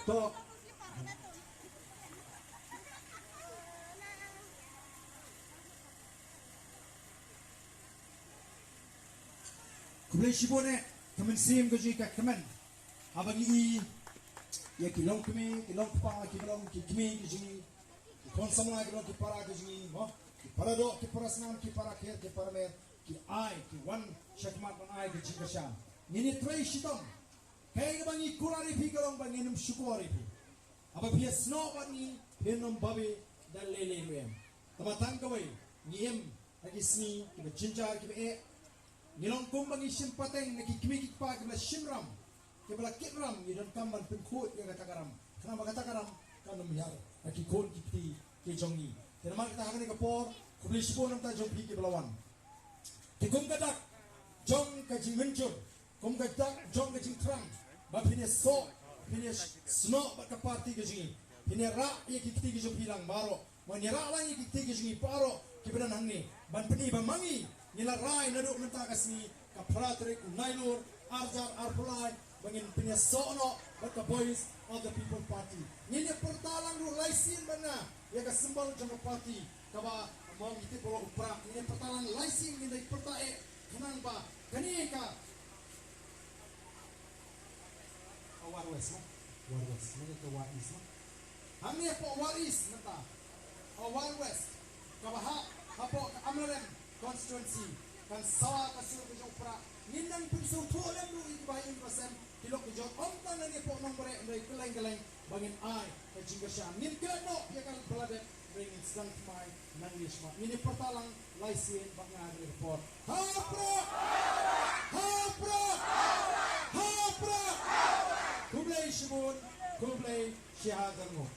to kublai shibone kamen sim gaji ka kamen abang I ya kilong kami kilong pa kilong kimi gaji kon samna kilong ki para gaji mo ki para do ki para snam ki para kher ki para mer ki ai ki wan shakmat ban ai gaji kasha nini trei shitom kaya bang I kurari pi kilong bang inum shukori pi aba pia snow ban ni penom babe dan lele rem tamatang kawai niem lagi sni ki jinjar ki e nilong kumbang isim pateng nakikimikik pa kibla shimram kibla kitram yidon kamban pengkut ya katakaram kenapa katakaram kan memyar nakikon kipti ke jongi tenaman kita hakani kapor kubli sibo nam ta jongpi kiblawan tikum kadak jong kajing mencur kum kadak jong kajing trang bapine so pine sno bakapati kajing pine ra ye kipti kajong bilang baro manira lang ye kipti kajing paro kibenan hangni ban peni bamangi nila rai naduk menta kasni ka pratrik nailur arjar arpulai bangin punya sono baka boys of the people party nila pertalang ru laisin bana ya ka simbol jong party kaba mong iti polo upra nila pertalang laisin nila pertae kanang ba kani ka warwes nila ka waris hamni po waris mata warwes kaba hapo ka amrem constituency kan sawa kasur ke jopra ninang pinso tolem lu ibayin pasem kilok ke jop ontan ni po nongbareh ndai keleng-keleng bangin ai ke jingasya nin keno ya kan beladet bring instant mai nanglish ma ini pertalang laisien bangga report hapra kublai shibun kublai syahadarmu